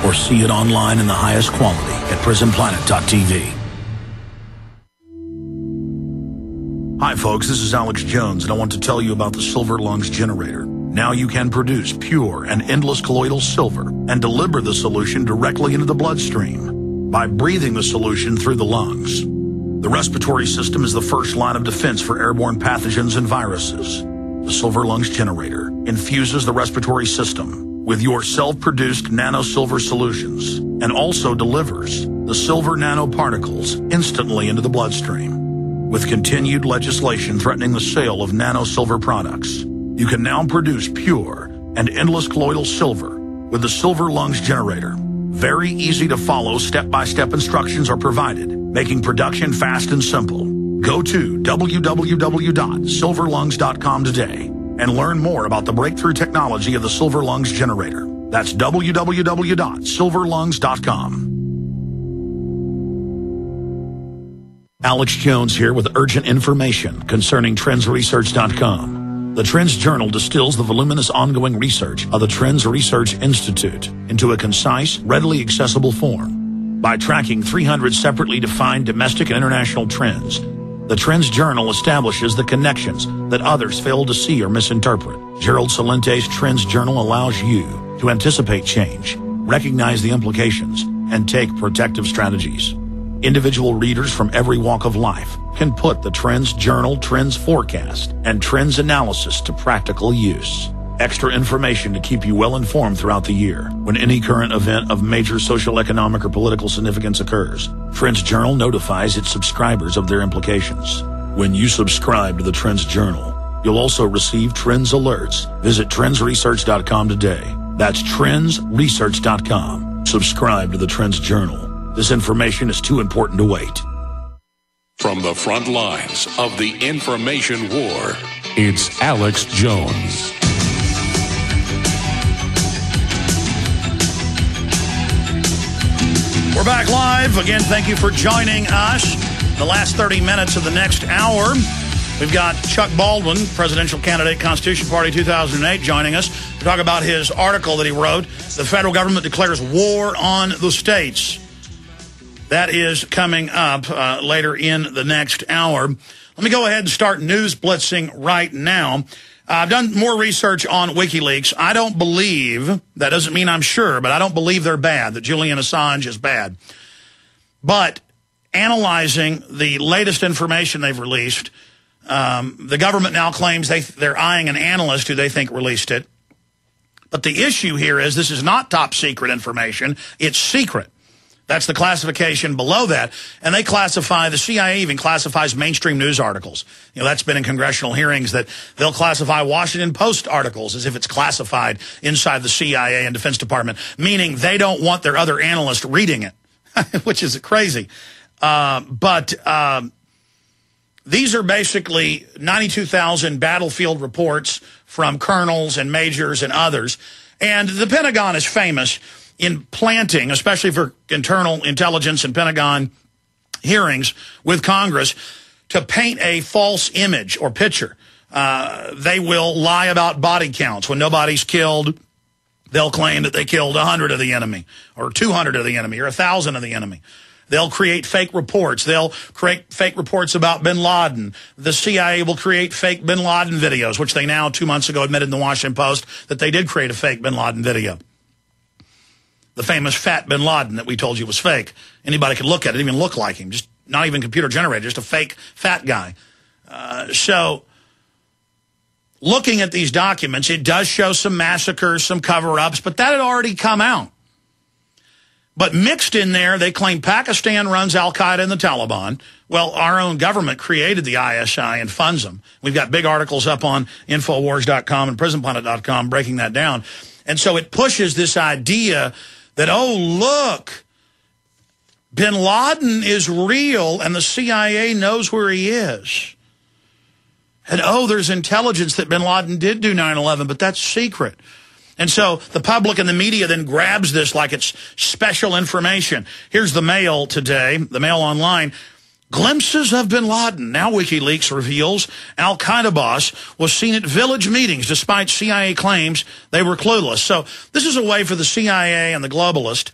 or see it online in the highest quality at pacman.pt.vu. Hi folks, this is Alex Jones, and I want to tell you about the Silver Lungs generator. Now you can produce pure and endless colloidal silver and deliver the solution directly into the bloodstream by breathing the solution through the lungs. The respiratory system is the first line of defense for airborne pathogens and viruses. The Silver Lungs generator infuses the respiratory system with your self-produced nano-silver solutions and also delivers the silver nanoparticles instantly into the bloodstream. With continued legislation threatening the sale of nano-silver products, you can now produce pure and endless colloidal silver with the Silver Lungs generator. Very easy to follow step-by-step instructions are provided, making production fast and simple. Go to www.silverlungs.com today and learn more about the breakthrough technology of the Silver Lungs generator. That's www.silverlungs.com. Alex Jones here with urgent information concerning trendsresearch.com. The Trends Journal distills the voluminous ongoing research of the Trends Research Institute into a concise, readily accessible form. By tracking 300 separately defined domestic and international trends, the Trends Journal establishes the connections that others fail to see or misinterpret. Gerald Salente's Trends Journal allows you to anticipate change, recognize the implications, and take protective strategies. Individual readers from every walk of life can put the Trends Journal, Trends Forecast, and Trends Analysis to practical use. Extra information to keep you well informed throughout the year. When any current event of major social, economic, or political significance occurs, Trends Journal notifies its subscribers of their implications. When you subscribe to the Trends Journal, you'll also receive Trends Alerts. Visit trendsresearch.com today. That's trendsresearch.com. Subscribe to the Trends Journal. This information is too important to wait. From the front lines of the information war, it's Alex Jones. We're back live. Again, thank you for joining us. The last 30 minutes of the next hour, we've got Chuck Baldwin, presidential candidate, Constitution Party 2008, joining us to talk about his article that he wrote, The Federal Government Declares War on the States. That is coming up later in the next hour. Let me go ahead and start news blitzing right now. I've done more research on WikiLeaks. I don't believe, that doesn't mean I'm sure, but I don't believe they're bad, that Julian Assange is bad. But analyzing the latest information they've released, the government now claims they're eyeing an analyst who they think released it. But the issue here is this is not top secret information. It's secret. That's the classification below that. And they classify, the CIA even classifies mainstream news articles. You know, that's been in congressional hearings that they'll classify Washington Post articles as if it's classified inside the CIA and Defense Department, meaning they don't want their other analysts reading it, which is crazy. These are basically 92,000 battlefield reports from colonels and majors and others. And the Pentagon is famous in planting, especially for internal intelligence and Pentagon hearings with Congress, to paint a false image or picture. They will lie about body counts. When nobody's killed, they'll claim that they killed 100 of the enemy, or 200 of the enemy, or 1,000 of the enemy. They'll create fake reports. They'll create fake reports about bin Laden. The CIA will create fake bin Laden videos, which they now 2 months ago admitted in the Washington Post that they did create a fake bin Laden video. The famous fat bin Laden that we told you was fake. Anybody could look at it, even look like him. Just not even computer generated, just a fake fat guy. So looking at these documents, it does show some massacres, some cover-ups, but that had already come out. But mixed in there, they claim Pakistan runs al-Qaeda and the Taliban. Well, our own government created the ISI and funds them. We've got big articles up on Infowars.com and PrisonPlanet.com breaking that down. And so it pushes this idea that, oh, look, bin Laden is real and the CIA knows where he is. And, oh, there's intelligence that bin Laden did do 9/11, but that's secret. And so the public and the media then grabs this like it's special information. Here's the Mail today, the Mail Online. Glimpses of bin Laden. Now WikiLeaks reveals al-Qaeda boss was seen at village meetings despite CIA claims they were clueless. So this is a way for the CIA and the globalists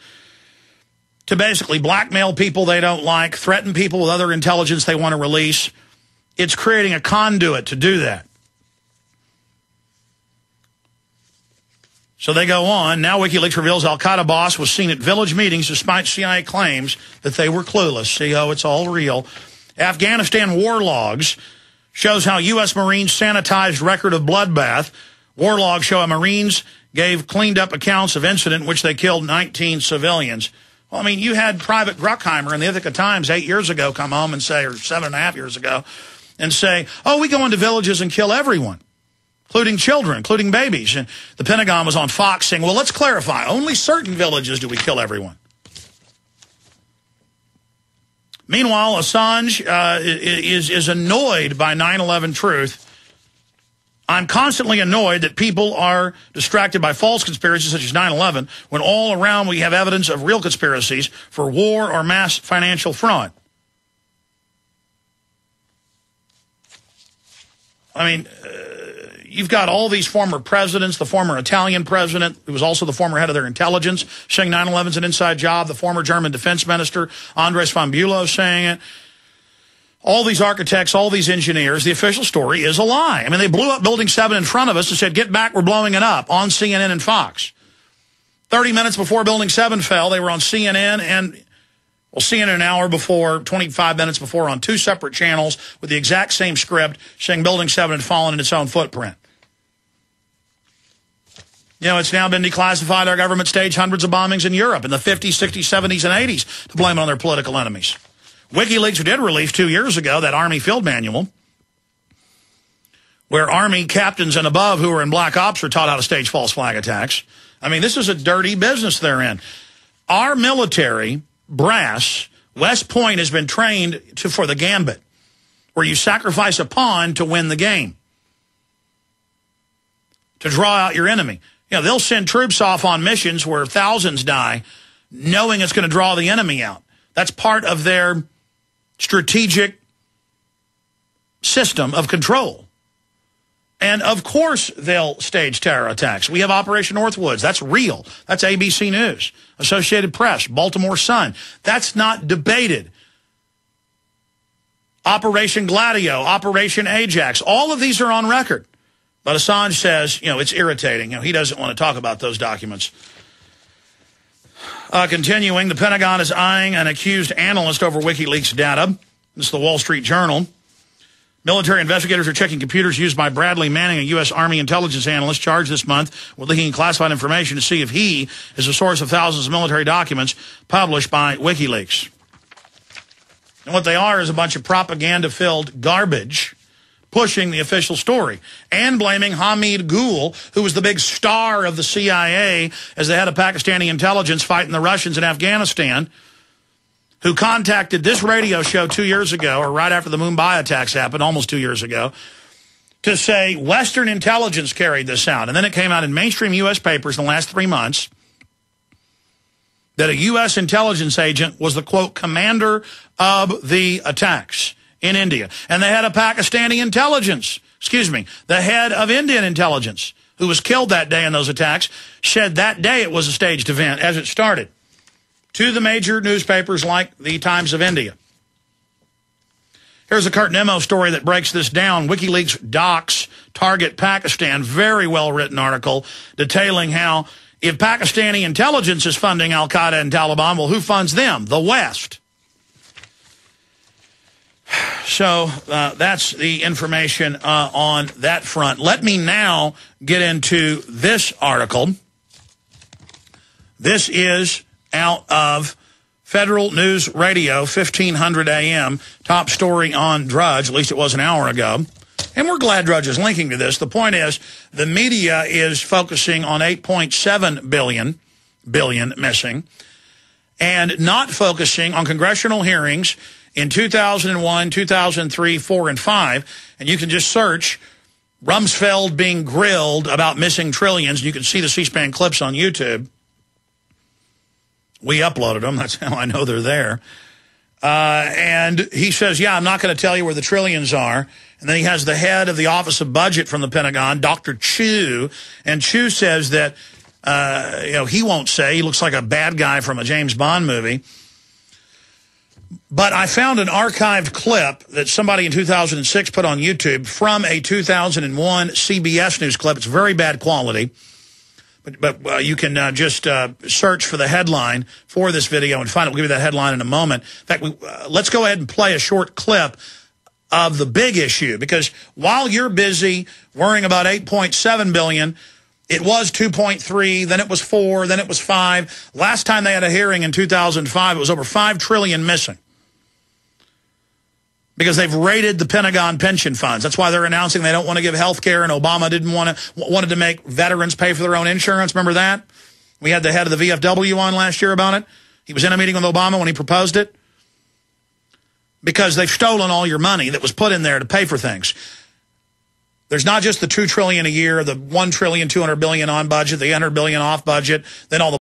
to basically blackmail people they don't like, threaten people with other intelligence they want to release. It's creating a conduit to do that. So they go on. Now WikiLeaks reveals al-Qaeda boss was seen at village meetings despite CIA claims that they were clueless. See how it's all real. Afghanistan war logs shows how U.S. Marines sanitized record of bloodbath. War logs show how Marines gave cleaned up accounts of incident in which they killed 19 civilians. Well, I mean, you had Private Bruckheimer in the Ithaca Times 8 years ago come home and say, or 7.5 years ago, and say, oh, we go into villages and kill everyone, including children, including babies. And the Pentagon was on Fox saying, well, let's clarify. Only certain villages do we kill everyone. Meanwhile, Assange is annoyed by 9/11 truth. I'm constantly annoyed that people are distracted by false conspiracies such as 9/11 when all around we have evidence of real conspiracies for war or mass financial fraud. I mean, you've got all these former presidents, the former Italian president, who was also the former head of their intelligence, saying 9/11 is an inside job, the former German defense minister, Andres von Bülow, saying it. All these architects, all these engineers, the official story is a lie. I mean, they blew up Building 7 in front of us and said, get back, we're blowing it up, on CNN and Fox. 30 minutes before Building 7 fell, they were on CNN and, well, CNN an hour before, 25 minutes before, on two separate channels with the exact same script saying Building 7 had fallen in its own footprint. You know, it's now been declassified. Our government staged hundreds of bombings in Europe in the 50s, 60s, 70s, and 80s to blame it on their political enemies. WikiLeaks did release 2 years ago that Army field manual where Army captains and above who were in black ops are taught how to stage false flag attacks. I mean, this is a dirty business they're in. Our military brass, West Point, has been trained for the gambit, where you sacrifice a pawn to win the game, to draw out your enemy. You know, they'll send troops off on missions where thousands die, knowing it's going to draw the enemy out. That's part of their strategic system of control. And, of course, they'll stage terror attacks. We have Operation Northwoods. That's real. That's ABC News, Associated Press, Baltimore Sun. That's not debated. Operation Gladio, Operation Ajax, all of these are on record. But Assange says, you know, it's irritating. You know, he doesn't want to talk about those documents. Continuing, the Pentagon is eyeing an accused analyst over WikiLeaks data. This is the Wall Street Journal. Military investigators are checking computers used by Bradley Manning, a U.S. Army intelligence analyst charged this month with leaking classified information to see if he is the source of thousands of military documents published by WikiLeaks. And what they are is a bunch of propaganda-filled garbage pushing the official story and blaming Hamid Gul, who was the big star of the CIA as the head of Pakistani intelligence fighting the Russians in Afghanistan, who contacted this radio show 2 years ago, or right after the Mumbai attacks happened, almost 2 years ago, to say Western intelligence carried this out. And then it came out in mainstream U.S. papers in the last 3 months that a U.S. intelligence agent was the, quote, commander of the attacks in India. And they had a Pakistani intelligence, the head of Indian intelligence, who was killed that day in those attacks, said that day it was a staged event as it started, to the major newspapers like the Times of India. Here's a Kurt Nemo story that breaks this down. WikiLeaks docs target Pakistan. Very well-written article detailing how if Pakistani intelligence is funding al-Qaeda and Taliban, well, who funds them? The West. So that's the information on that front. Let me now get into this article. This is out of Federal News Radio, 1500 AM, top story on Drudge, at least it was an hour ago. And we're glad Drudge is linking to this. The point is the media is focusing on 8.7 billion missing and not focusing on congressional hearings in 2001, 2003, 4, and 5, and you can just search Rumsfeld being grilled about missing trillions. You can see the C-SPAN clips on YouTube. We uploaded them. That's how I know they're there. And he says, yeah, I'm not going to tell you where the trillions are. And then he has the head of the Office of Budget from the Pentagon, Dr. Chu. And Chu says that, he won't say. He looks like a bad guy from a James Bond movie. But I found an archived clip that somebody in 2006 put on YouTube from a 2001 CBS News clip. It's very bad quality. But you can just search for the headline for this video and find it. We'll give you that headline in a moment. In fact, let's go ahead and play a short clip of the big issue. Because while you're busy worrying about $8.7 billion, it was 2.3, then it was 4, then it was 5. Last time they had a hearing in 2005, it was over $5 trillion missing. Because they've raided the Pentagon pension funds. That's why they're announcing they don't want to give health care, and Obama wanted to make veterans pay for their own insurance. Remember that? We had the head of the VFW on last year about it. He was in a meeting with Obama when he proposed it. Because they've stolen all your money that was put in there to pay for things. There's not just the $2 trillion a year, the $1 trillion, $200 billion on budget, the $100 billion off budget, then all the